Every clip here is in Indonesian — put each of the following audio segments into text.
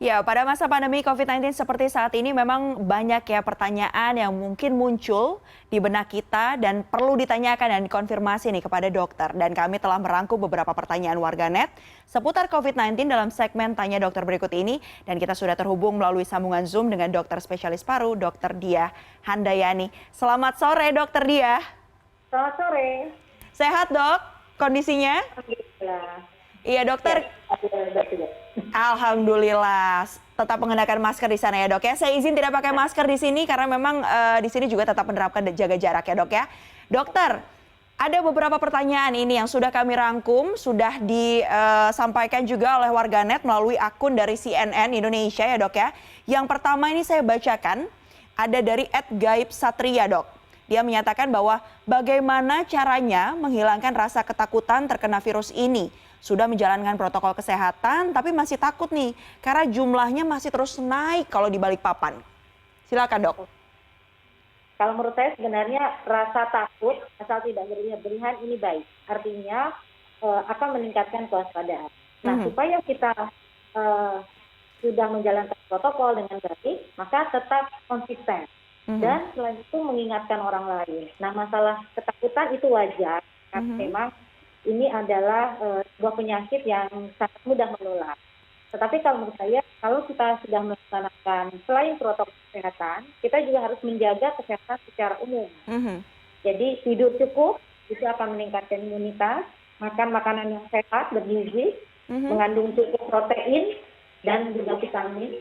Ya, pada masa pandemi COVID-19 seperti saat ini memang banyak ya pertanyaan yang mungkin muncul di benak kita dan perlu ditanyakan dan dikonfirmasi nih kepada dokter. Dan kami telah merangkum beberapa pertanyaan warganet seputar COVID-19 dalam segmen Tanya Dokter berikut ini. Dan kita sudah terhubung melalui sambungan Zoom dengan dokter spesialis paru, Dr. Diah Handayani. Selamat sore, Dr. Diah. Selamat sore. Sehat, Dok? Kondisinya? Alhamdulillah. Iya, dokter. Ya, alhamdulillah. Alhamdulillah, tetap mengenakan masker di sana ya dok ya. Saya izin tidak pakai masker di sini karena memang di sini juga tetap menerapkan jaga jarak ya dok ya. Dokter, ada beberapa pertanyaan ini yang sudah kami rangkum, sudah disampaikan juga oleh warganet melalui akun dari CNN Indonesia ya dok ya. Yang pertama ini saya bacakan, ada dari @gaib_satria dok. Dia menyatakan bahwa bagaimana caranya menghilangkan rasa ketakutan terkena virus ini. Sudah menjalankan protokol kesehatan tapi masih takut nih karena jumlahnya masih terus naik kalau di Balikpapan. Silakan dok. Kalau menurut saya sebenarnya rasa takut asal tidak berlebihan ini baik. Artinya akan meningkatkan kewaspadaan. Nah, supaya kita sudah menjalankan protokol dengan baik, maka tetap konsisten. Dan selain itu mengingatkan orang lain. Nah, masalah ketakutan itu wajar karena memang ini adalah sebuah penyakit yang sangat mudah menular. Tetapi kalau menurut saya, kalau kita sudah melaksanakan selain protokol kesehatan, kita juga harus menjaga kesehatan secara umum. Jadi tidur cukup, itu akan meningkatkan imunitas, makan makanan yang sehat, bergizi, mengandung cukup protein dan juga vitamin,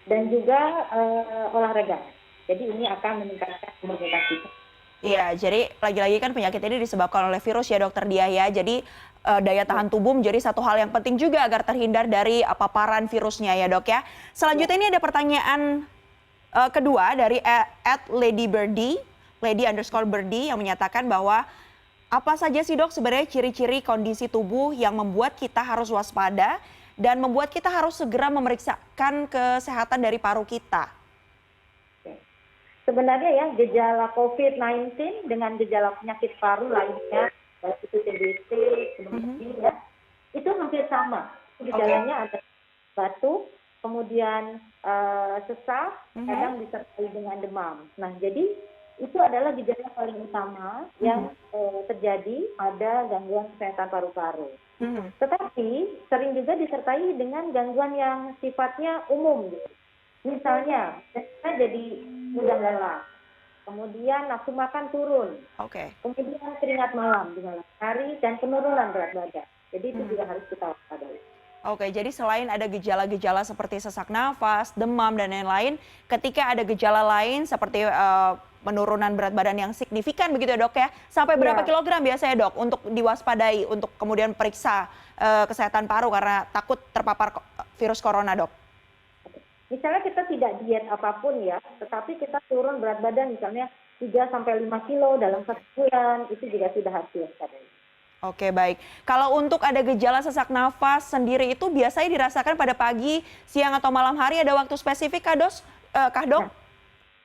dan juga olahraga. Jadi ini akan meningkatkan imunitas kita. Iya, jadi lagi-lagi kan penyakit ini disebabkan oleh virus ya dokter Diah ya. Jadi daya tahan tubuh menjadi satu hal yang penting juga agar terhindar dari paparan virusnya ya dok ya. Selanjutnya ini ada pertanyaan kedua dari @ladybirdie, lady_birdie yang menyatakan bahwa apa saja sih dok sebenarnya ciri-ciri kondisi tubuh yang membuat kita harus waspada dan membuat kita harus segera memeriksakan kesehatan dari paru kita. Sebenarnya ya gejala COVID-19 dengan gejala penyakit paru lainnya, itu TBC, pneumonia, itu hampir sama. Gejalanya ada batuk, kemudian sesak, kadang disertai dengan demam. Nah, jadi itu adalah gejala paling utama yang terjadi pada gangguan kesehatan paru-paru. Tetapi sering juga disertai dengan gangguan yang sifatnya umum, gitu. Misalnya, kita jadi mudah lelah, kemudian nafsu makan turun, kemudian keringat malam di malam hari, dan penurunan berat badan. Jadi itu juga harus kita waspadai. Oke, jadi selain ada gejala-gejala seperti sesak nafas, demam, dan lain-lain, ketika ada gejala lain seperti penurunan berat badan yang signifikan begitu ya dok ya, sampai berapa kilogram biasanya dok untuk diwaspadai, untuk kemudian periksa kesehatan paru karena takut terpapar virus corona dok? Misalnya kita tidak diet apapun ya, tetapi kita turun berat badan misalnya 3-5 kilo dalam 1 bulan, itu juga sudah harus diwaspadai. Oke, baik. Kalau untuk ada gejala sesak nafas sendiri itu biasanya dirasakan pada pagi, siang, atau malam hari, ada waktu spesifik kah dok?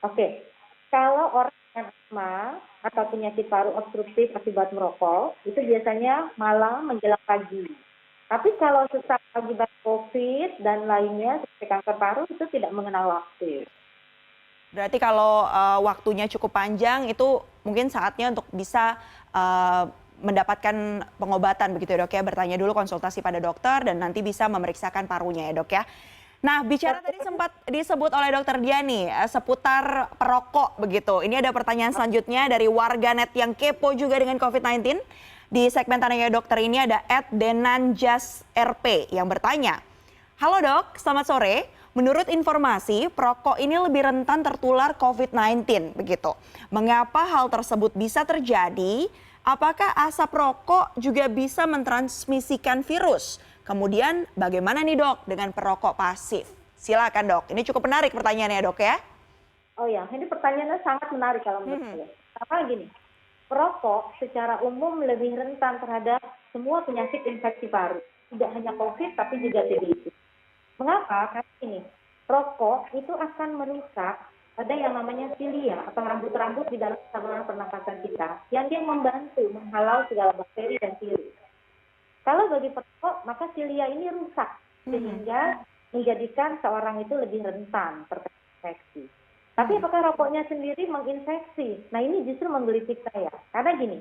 Oke, kalau orang dengan asma atau penyakit paru obstruktif akibat merokok, itu biasanya malam menjelang pagi. Tapi kalau sesak akibat COVID dan lainnya seperti kanker paru itu tidak mengenal waktu. Berarti kalau waktunya cukup panjang itu mungkin saatnya untuk bisa mendapatkan pengobatan begitu ya dok ya. Bertanya dulu konsultasi pada dokter dan nanti bisa memeriksakan parunya ya dok ya. Nah, bicara tadi sempat disebut oleh dokter Diani seputar perokok begitu. Ini ada pertanyaan selanjutnya dari warganet yang kepo juga dengan COVID-19. Di segmen Tanya Dokter ini ada @denanjasrp yang bertanya, halo dok, selamat sore. Menurut informasi, perokok ini lebih rentan tertular COVID-19 begitu. Mengapa hal tersebut bisa terjadi? Apakah asap rokok juga bisa mentransmisikan virus? Kemudian bagaimana nih dok dengan perokok pasif? Silakan dok, ini cukup menarik pertanyaannya dok ya. Oh ya, ini pertanyaannya sangat menarik kalau menurut saya. Karena gini, perokok secara umum lebih rentan terhadap semua penyakit infeksi paru. Tidak hanya COVID, tapi juga TBC. Mengapa? Karena ini, rokok itu akan merusak ada yang namanya silia atau rambut-rambut di dalam saluran pernapasan kita, yang dia membantu menghalau segala bakteri dan virus. Kalau bagi perokok, maka silia ini rusak, sehingga menjadikan seorang itu lebih rentan terkena infeksi. Tapi apakah rokoknya sendiri menginfeksi? Nah ini justru menggelitik saya. Karena gini,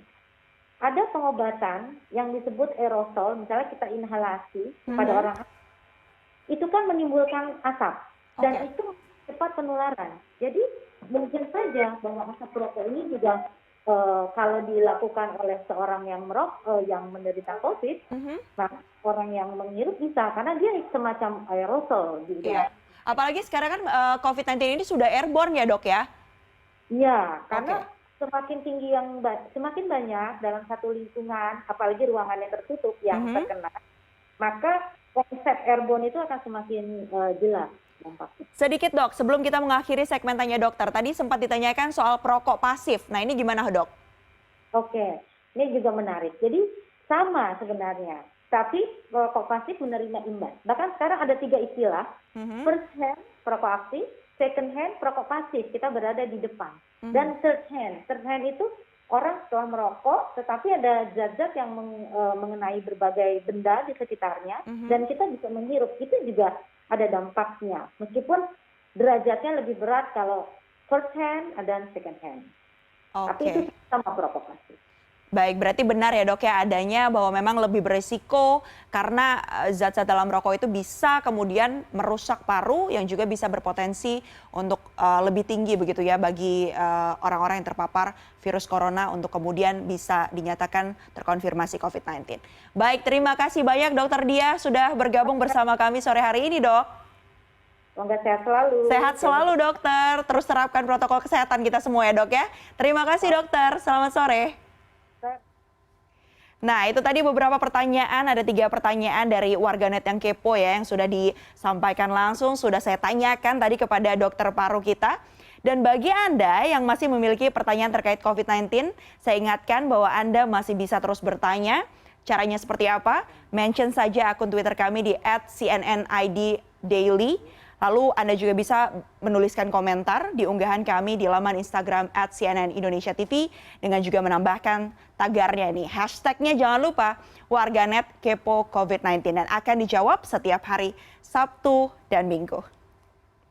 ada pengobatan yang disebut aerosol, misalnya kita inhalasi pada orang, itu kan menimbulkan asap. Dan itu cepat penularan. Jadi mungkin saja bahwa asap rokok ini juga kalau dilakukan oleh seorang yang yang menderita COVID, nah orang yang menghirup bisa, karena dia semacam aerosol di udara. Apalagi sekarang kan COVID-19 ini sudah airborne ya dok ya? Iya, karena semakin tinggi semakin banyak dalam satu lingkungan, apalagi ruangan yang tertutup yang terkena, maka konsep airborne itu akan semakin jelas dampaknya. Sedikit dok, sebelum kita mengakhiri segmen tanya dokter, tadi sempat ditanyakan soal perokok pasif. Nah ini gimana dok? Oke, ini juga menarik. Jadi sama sebenarnya. Tapi perokok pasif menerima imbas. Bahkan sekarang ada 3 istilah. First hand, perokok aktif. Second hand, perokok pasif. Kita berada di depan. Dan third hand. Third hand itu orang setelah merokok, tetapi ada zat-zat yang mengenai berbagai benda di sekitarnya. Dan kita bisa menghirup. Itu juga ada dampaknya. Meskipun derajatnya lebih berat kalau first hand dan second hand. Tapi itu sama perokok pasif. Baik, berarti benar ya dok ya adanya bahwa memang lebih beresiko karena zat-zat dalam rokok itu bisa kemudian merusak paru yang juga bisa berpotensi untuk lebih tinggi begitu ya bagi orang-orang yang terpapar virus corona untuk kemudian bisa dinyatakan terkonfirmasi COVID-19. Baik, terima kasih banyak Dokter Dia sudah bergabung bersama kami sore hari ini dok. Semoga sehat selalu. Sehat selalu dokter, terus terapkan protokol kesehatan kita semua ya dok ya. Terima kasih dokter, selamat sore. Nah itu tadi beberapa pertanyaan, ada 3 pertanyaan dari warganet yang kepo ya yang sudah disampaikan langsung, sudah saya tanyakan tadi kepada dokter paru kita. Dan bagi Anda yang masih memiliki pertanyaan terkait COVID-19, saya ingatkan bahwa Anda masih bisa terus bertanya. Caranya seperti apa? Mention saja akun Twitter kami di @cnniddaily. Lalu Anda juga bisa menuliskan komentar di unggahan kami di laman Instagram @CNN Indonesia TV dengan juga menambahkan tagarnya ini. Hashtagnya jangan lupa warganet kepo COVID-19 dan akan dijawab setiap hari Sabtu dan Minggu.